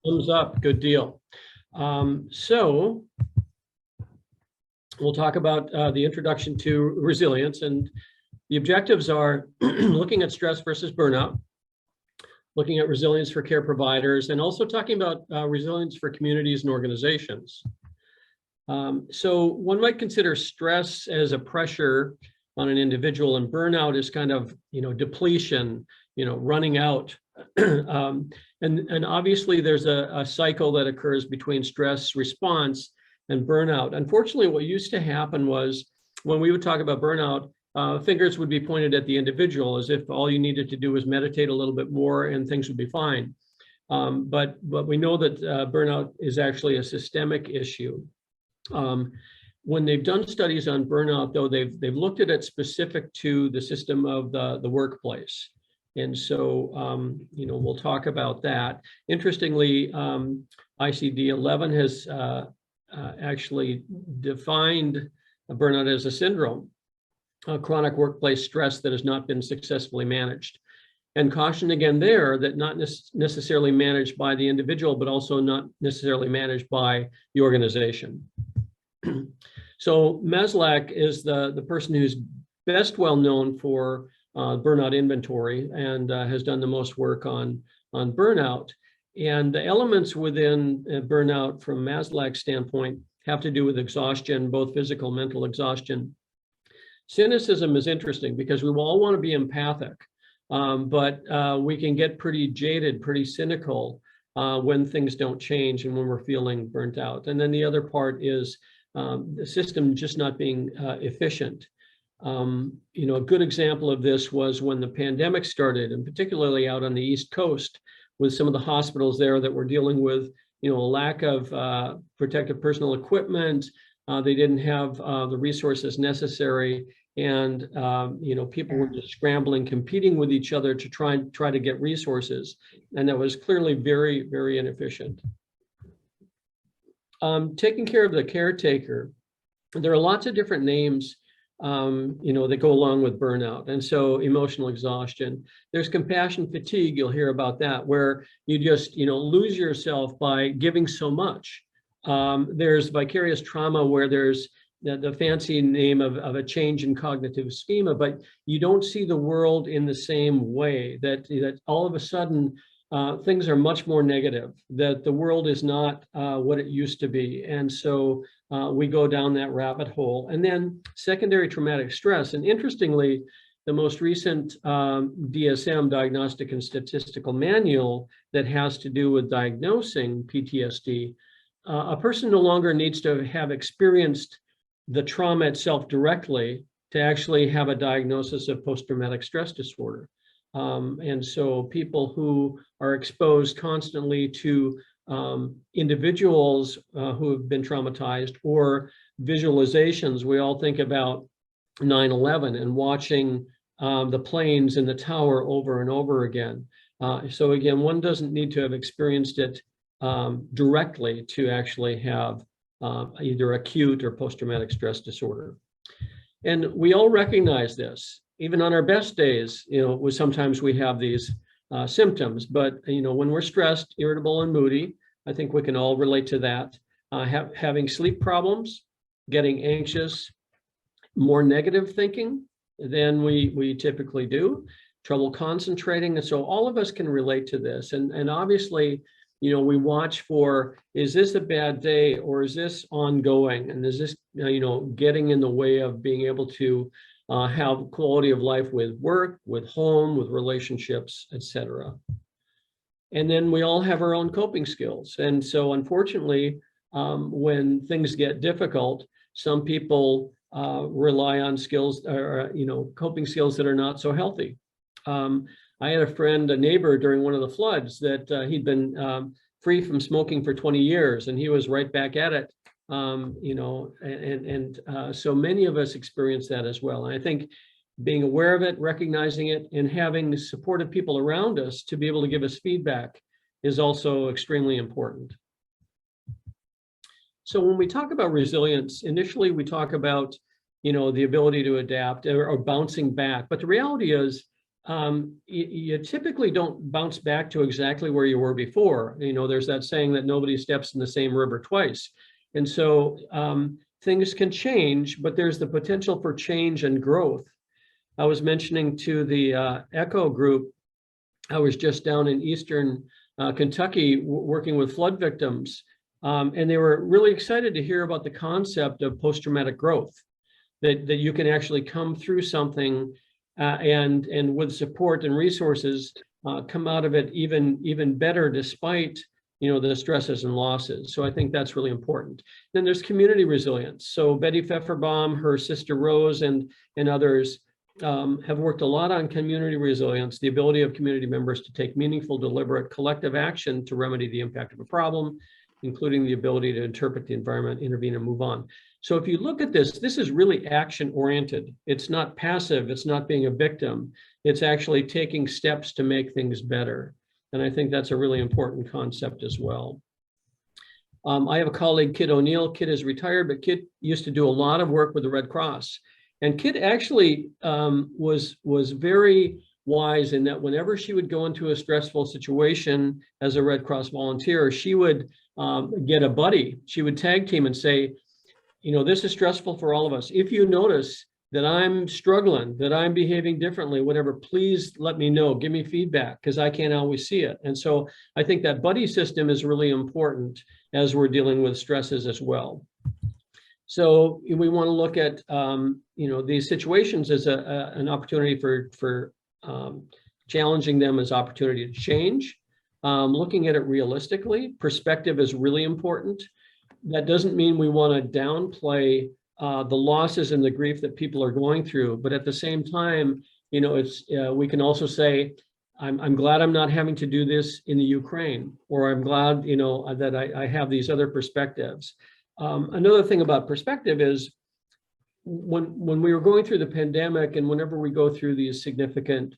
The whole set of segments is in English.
Thumbs up, good deal. So we'll talk about the introduction to resilience, and the objectives are looking at stress versus burnout, looking at resilience for care providers, and also talking about resilience for communities and organizations. So one might consider stress as a pressure on an individual, and burnout is kind of, depletion, running out. And obviously there's a cycle that occurs between stress response and burnout. Unfortunately, what used to happen was when we would talk about burnout, fingers would be pointed at the individual as if all you needed to do was meditate a little bit more and things would be fine. But we know that burnout is actually a systemic issue. When they've done studies on burnout, though, they've looked at it specific to the system of the workplace. And so, we'll talk about that. Interestingly, ICD-11 has actually defined burnout as a syndrome, a chronic workplace stress that has not been successfully managed. And caution again there that not necessarily managed by the individual, but also not necessarily managed by the organization. So Maslach is the person who's best well known for burnout inventory and has done the most work on burnout. And the elements within burnout from Maslach's standpoint have to do with exhaustion, both physical and mental exhaustion. Cynicism is interesting because we all want to be empathic, but we can get pretty jaded, pretty cynical when things don't change and when we're feeling burnt out. And then the other part is the system just not being efficient. A good example of this was when the pandemic started, and particularly out on the East Coast with some of the hospitals there that were dealing with, a lack of protective personal equipment. They didn't have the resources necessary, and people were just scrambling, competing with each other to try to get resources, and that was clearly very, very inefficient. Taking care of the caretaker, there are lots of different names that go along with burnout. And so emotional exhaustion, there's compassion fatigue, you'll hear about that, where you just, lose yourself by giving so much. There's vicarious trauma, where there's the fancy name of a change in cognitive schema, but you don't see the world in the same way, that all of a sudden things are much more negative, that the world is not what it used to be. And so we go down that rabbit hole. And then secondary traumatic stress. And interestingly, the most recent DSM, Diagnostic and Statistical Manual, that has to do with diagnosing PTSD, a person no longer needs to have experienced the trauma itself directly to actually have a diagnosis of post-traumatic stress disorder. And so people who are exposed constantly to individuals who have been traumatized, or visualizations, we all think about 9/11 and watching the planes in the tower over and over again. So again, one doesn't need to have experienced it directly to actually have either acute or post-traumatic stress disorder. And we all recognize this. Even on our best days, sometimes we have these symptoms, but when we're stressed, irritable, and moody, I think we can all relate to that. Having sleep problems, getting anxious, more negative thinking than we typically do, trouble concentrating. And so all of us can relate to this. And obviously, we watch for, is this a bad day, or is this ongoing? And is this, getting in the way of being able to have quality of life with work, with home, with relationships, etc. And then we all have our own coping skills. And so unfortunately, when things get difficult, some people rely on skills, or coping skills that are not so healthy. I had a neighbor during one of the floods that he'd been free from smoking for 20 years, and he was right back at it. So many of us experience that as well. And I think being aware of it, recognizing it, and having supportive people around us to be able to give us feedback is also extremely important. So when we talk about resilience, initially we talk about, the ability to adapt or bouncing back. But the reality is, you typically don't bounce back to exactly where you were before. There's that saying that nobody steps in the same river twice. And so things can change, but there's the potential for change and growth. I was mentioning to the ECHO group, I was just down in Eastern Kentucky working with flood victims, and they were really excited to hear about the concept of post-traumatic growth, that you can actually come through something and with support and resources, come out of it even better despite the stresses and losses. So I think that's really important. Then there's community resilience. So Betty Pfefferbaum, her sister Rose, and others have worked a lot on community resilience, the ability of community members to take meaningful, deliberate, collective action to remedy the impact of a problem, including the ability to interpret the environment, intervene, and move on. So if you look at this, this is really action-oriented. It's not passive. It's not being a victim. It's actually taking steps to make things better. And I think that's a really important concept as well. I have a colleague, Kit O'Neill. Kit is retired, but Kit used to do a lot of work with the Red Cross. And Kit actually was very wise in that whenever she would go into a stressful situation as a Red Cross volunteer, she would get a buddy. She would tag team and say, this is stressful for all of us. If you notice that I'm struggling, that I'm behaving differently, whatever, please let me know, give me feedback, because I can't always see it. And so I think that buddy system is really important as we're dealing with stresses as well. So we want to look at, these situations as an opportunity for challenging them as opportunity to change, looking at it realistically. Perspective is really important. That doesn't mean we want to downplay the losses and the grief that people are going through, but at the same time, we can also say, I'm glad I'm not having to do this in the Ukraine, or I'm glad that I have these other perspectives. Another thing about perspective is when we were going through the pandemic, and whenever we go through these significant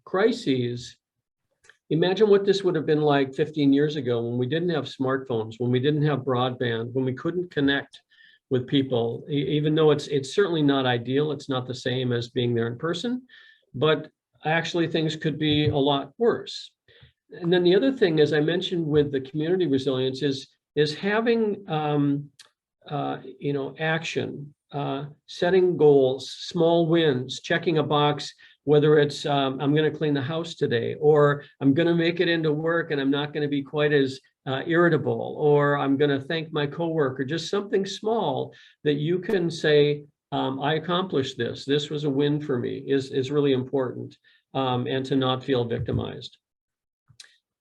crises, imagine what this would have been like 15 years ago when we didn't have smartphones, when we didn't have broadband, when we couldn't connect with people, even though it's certainly not ideal. It's not the same as being there in person, but actually things could be a lot worse. And then the other thing, as I mentioned with the community resilience, is having action, setting goals, small wins, checking a box, whether it's I'm going to clean the house today, or I'm going to make it into work and I'm not going to be quite as irritable, or I'm going to thank my coworker, just something small that you can say, I accomplished this. This was a win for me is really important, and to not feel victimized.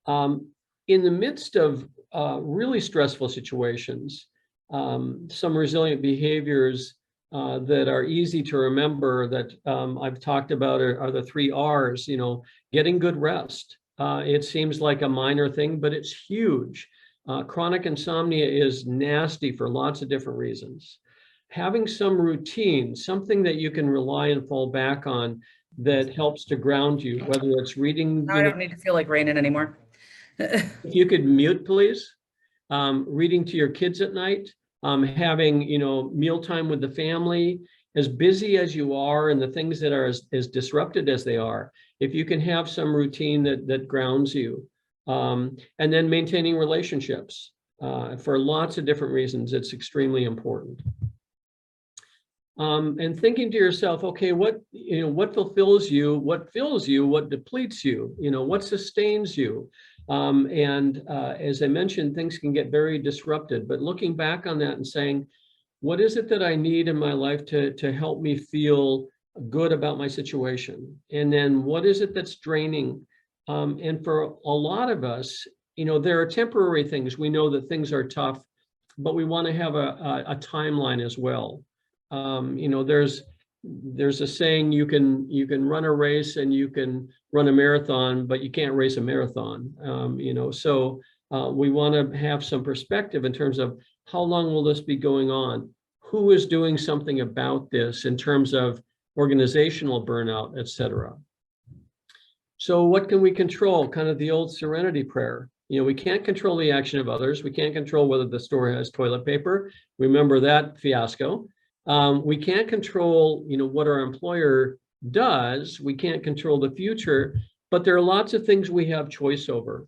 In the midst of really stressful situations, some resilient behaviors that are easy to remember that I've talked about are the 3 R's, getting good rest. It seems like a minor thing, but it's huge. Chronic insomnia is nasty for lots of different reasons. Having some routine, something that you can rely and fall back on that helps to ground you, whether it's reading. I don't need to feel like raining anymore. If you could mute, please. Reading to your kids at night, having, mealtime with the family, as busy as you are and the things that are as disrupted as they are, if you can have some routine that grounds you, and then maintaining relationships, for lots of different reasons, it's extremely important. And thinking to yourself, okay, what fulfills you, what fills you, what depletes you, what sustains you. As I mentioned, things can get very disrupted, but looking back on that and saying, what is it that I need in my life to help me feel good about my situation? And then what is it that's draining? And for a lot of us, there are temporary things. We know that things are tough, but we want to have a timeline as well. There's a saying, you can run a race and you can run a marathon, but you can't race a marathon. So we want to have some perspective in terms of how long will this be going on? Who is doing something about this in terms of organizational burnout, et cetera? So what can we control? Kind of the old serenity prayer. We can't control the action of others. We can't control whether the store has toilet paper. Remember that fiasco. We can't control, what our employer does. We can't control the future, but there are lots of things we have choice over.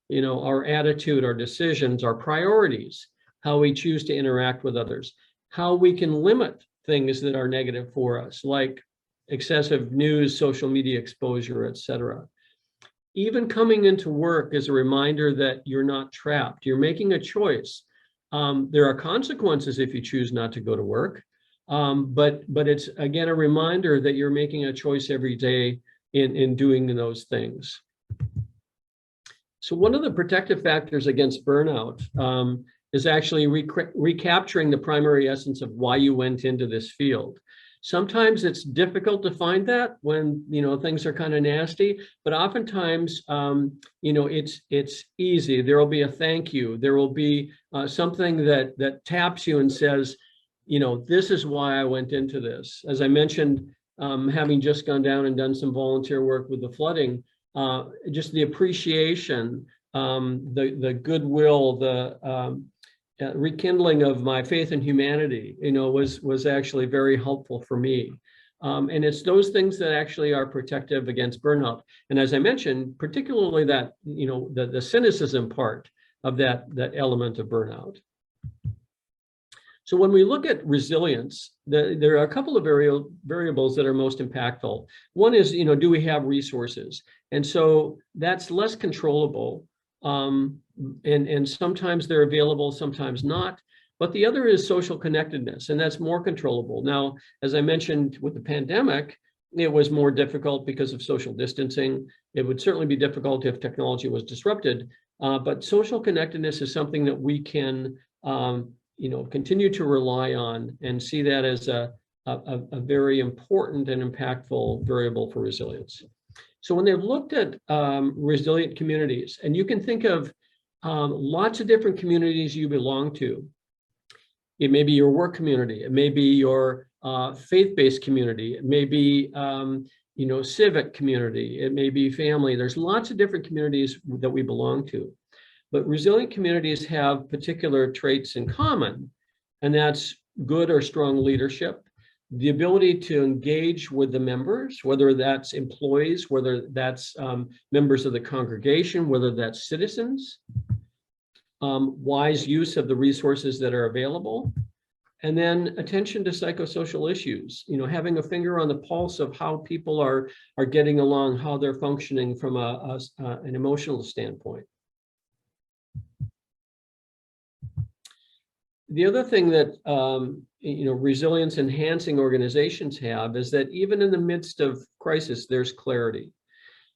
You know, our attitude, our decisions, our priorities, how we choose to interact with others, how we can limit things that are negative for us, like excessive news, social media exposure, etc. Even coming into work is a reminder that you're not trapped. You're making a choice. There are consequences if you choose not to go to work, but it's, again, a reminder that you're making a choice every day in doing those things. So one of the protective factors against burnout is actually recapturing the primary essence of why you went into this field. Sometimes it's difficult to find that when, you know, things are kind of nasty, but oftentimes, you know, it's easy. There will be a thank you. There will be something that taps you and says, you know, this is why I went into this. As I mentioned, having just gone down and done some volunteer work with the flooding, just the appreciation, the goodwill, the rekindling of my faith in humanity, you know, was actually very helpful for me. And it's those things that actually are protective against burnout. And as I mentioned, particularly that, you know, the cynicism part of that element of burnout. So when we look at resilience, there are a couple of variables that are most impactful. One is, you know, do we have resources? And so that's less controllable. And sometimes they're available, sometimes not. But the other is social connectedness, and that's more controllable. Now, as I mentioned with the pandemic, it was more difficult because of social distancing. It would certainly be difficult if technology was disrupted. But social connectedness is something that we can you know, continue to rely on and see that as a very important and impactful variable for resilience. So when they've looked at resilient communities, and you can think of lots of different communities you belong to. It may be your work community, it may be your faith-based community, it may be you know, civic community, it may be family. There's lots of different communities that we belong to. But resilient communities have particular traits in common, and that's good or strong leadership, the ability to engage with the members, whether that's employees, whether that's members of the congregation, whether that's citizens, wise use of the resources that are available, and then attention to psychosocial issues, you know, having a finger on the pulse of how people are getting along, how they're functioning from an emotional standpoint. The other thing that you know, resilience enhancing organizations have is that even in the midst of crisis, there's clarity.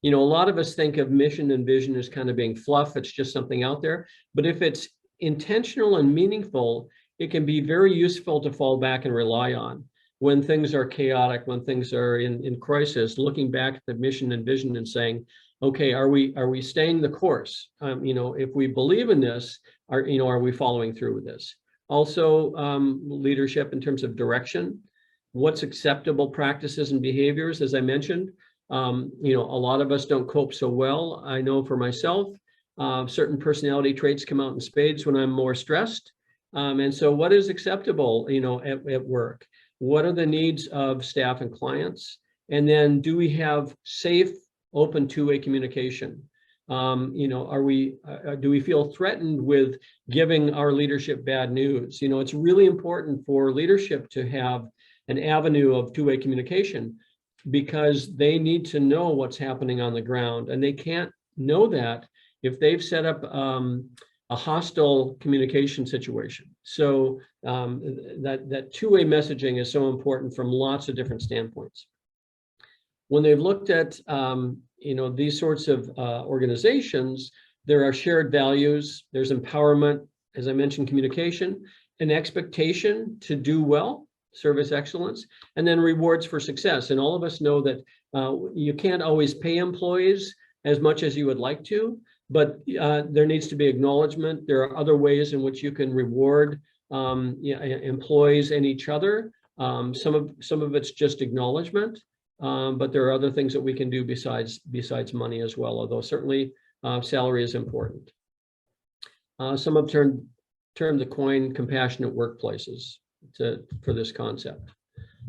You know, a lot of us think of mission and vision as kind of being fluff. It's just something out there. But if it's intentional and meaningful, it can be very useful to fall back and rely on when things are chaotic, when things are in crisis, looking back at the mission and vision and saying, okay, are we staying the course? You know, if we believe in this, you know, are we following through with this? Also, leadership in terms of direction, what's acceptable practices and behaviors, as I mentioned. You know, a lot of us don't cope so well. I know for myself, certain personality traits come out in spades when I'm more stressed. And so what is acceptable, you know, at work? What are the needs of staff and clients? And then do we have safe, open two-way communication? You know, do we feel threatened with giving our leadership bad news? You know, it's really important for leadership to have an avenue of two-way communication, because they need to know what's happening on the ground, and they can't know that if they've set up a hostile communication situation. So that two-way messaging is so important from lots of different standpoints. When they've looked at you know, these sorts of organizations, there are shared values, there's empowerment, as I mentioned, communication, an expectation to do well, service excellence, and then rewards for success. And all of us know that you can't always pay employees as much as you would like to, but there needs to be acknowledgement. There are other ways in which you can reward employees and each other. Some of it's just acknowledgement. But there are other things that we can do besides money as well, although certainly salary is important. Some have termed the coin compassionate workplaces for this concept.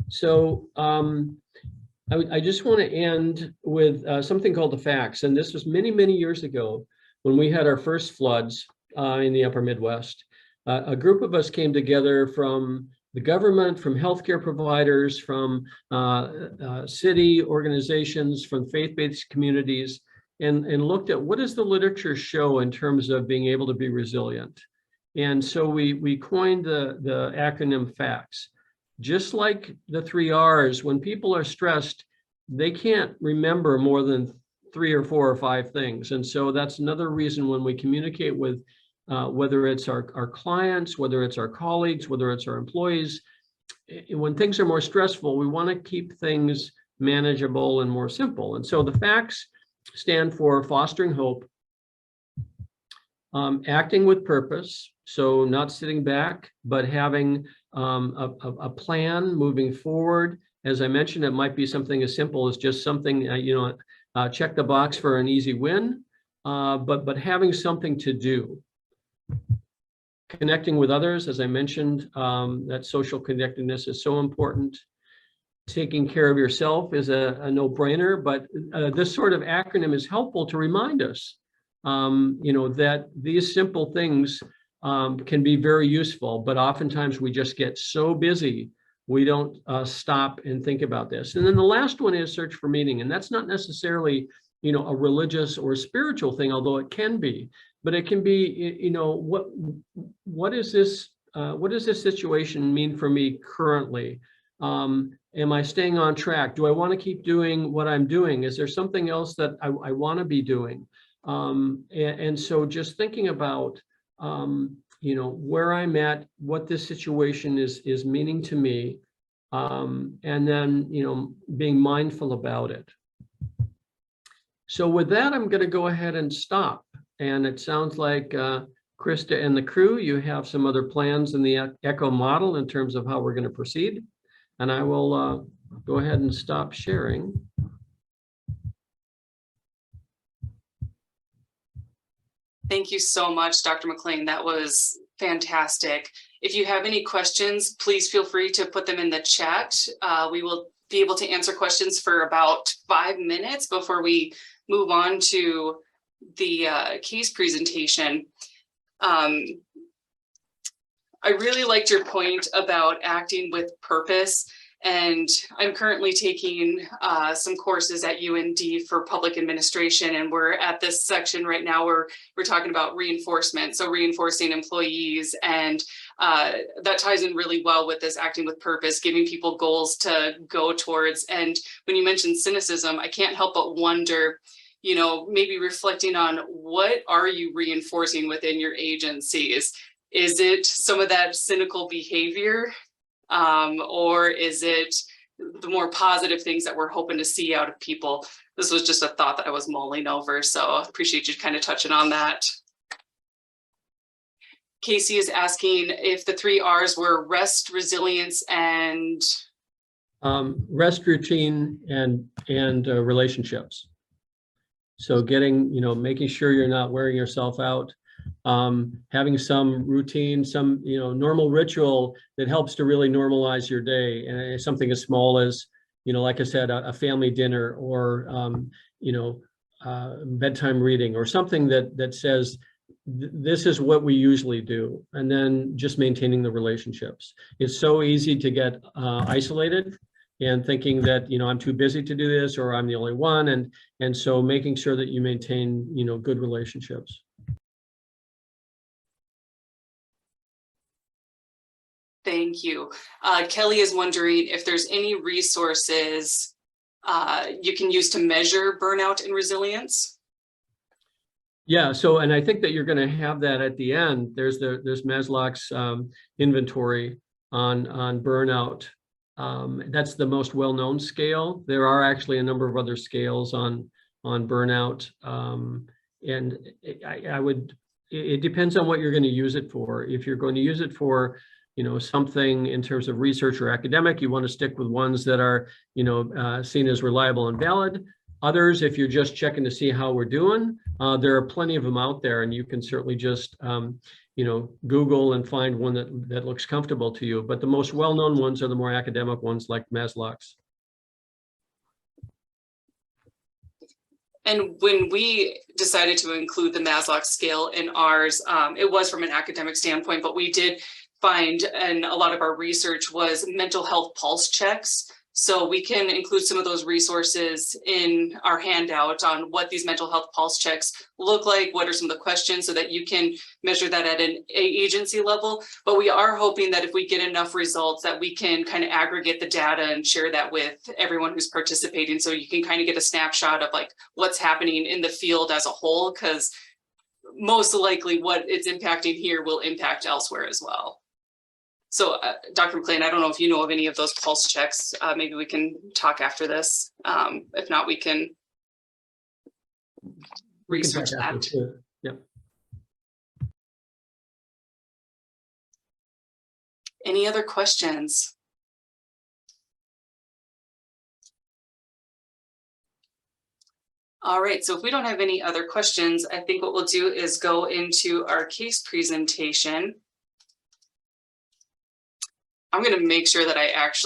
So I just want to end with something called the facts. And this was many, many years ago when we had our first floods in the upper Midwest. A group of us came together from the government, from healthcare providers, from city organizations, from faith-based communities, and looked at what does the literature show in terms of being able to be resilient. And so we coined the acronym FACTS. Just like the 3 R's, when people are stressed, they can't remember more than 3 or 4 or 5 things. And so that's another reason when we communicate with whether it's our clients, whether it's our colleagues, whether it's our employees, when things are more stressful, we want to keep things manageable and more simple. And so the FACTS stand for fostering hope, acting with purpose, so not sitting back, but having a plan moving forward. As I mentioned, it might be something as simple as just something, check the box for an easy win, but having something to do. Connecting with others, as I mentioned, that social connectedness is so important. Taking care of yourself is a no-brainer, but this sort of acronym is helpful to remind us, that these simple things can be very useful, but oftentimes we just get so busy, we don't stop and think about this. And then the last one is search for meaning. And that's not necessarily, a religious or spiritual thing, although it can be, but it can be, what does this situation mean for me currently? Am I staying on track? Do I want to keep doing what I'm doing? Is there something else that I want to be doing? And so just thinking about, where I'm at, what this situation is meaning to me, and then, being mindful about it. So with that, I'm going to go ahead and stop. And it sounds like Krista and the crew, you have some other plans in the ECHO model in terms of how we're going to proceed. And I will go ahead and stop sharing. Thank you so much, Dr. McLean. That was fantastic. If you have any questions, please feel free to put them in the chat. We will be able to answer questions for about 5 minutes before we move on to the case presentation. I really liked your point about acting with purpose. And I'm currently taking some courses at UND for public administration, and we're at this section right now where we're talking about reinforcement, so reinforcing employees, and that ties in really well with this acting with purpose, giving people goals to go towards. And when you mentioned cynicism, I can't help but wonder, maybe reflecting on what are you reinforcing within your agencies? Is it some of that cynical behavior? Or is it the more positive things that we're hoping to see out of people? This was just a thought that I was mulling over, so I appreciate you kind of touching on that. Casey is asking if the 3 R's were rest, resilience, and rest, routine, and relationships. So making sure you're not wearing yourself out. Having some routine, some normal ritual that helps to really normalize your day, and something as small as like I said, a family dinner, or bedtime reading, or something that says this is what we usually do, and then just maintaining the relationships. It's so easy to get isolated and thinking that I'm too busy to do this, or I'm the only one, and so making sure that you maintain good relationships. Thank you. Kelly is wondering if there's any resources you can use to measure burnout and resilience. Yeah, so, and I think that you're going to have that at the end. There's Maslach's inventory on burnout. That's the most well-known scale. There are actually a number of other scales on burnout, and it depends on what you're going to use it for. If you're going to use it for something in terms of research or academic, you want to stick with ones that are, seen as reliable and valid. Others, if you're just checking to see how we're doing, there are plenty of them out there, and you can certainly just, Google and find one that looks comfortable to you. But the most well-known ones are the more academic ones, like Maslach's. And when we decided to include the Maslach scale in ours, it was from an academic standpoint, but we did find, and a lot of our research was mental health pulse checks. So we can include some of those resources in our handout on what these mental health pulse checks look like, what are some of the questions, so that you can measure that at an agency level. But we are hoping that if we get enough results that we can kind of aggregate the data and share that with everyone who's participating. So you can kind of get a snapshot of like what's happening in the field as a whole, because most likely what it's impacting here will impact elsewhere as well. So Dr. McLean, I don't know if you know of any of those pulse checks. Maybe we can talk after this. If not, we can research that. Yep. Any other questions? All right, so if we don't have any other questions, I think what we'll do is go into our case presentation. I'm going to make sure that I actually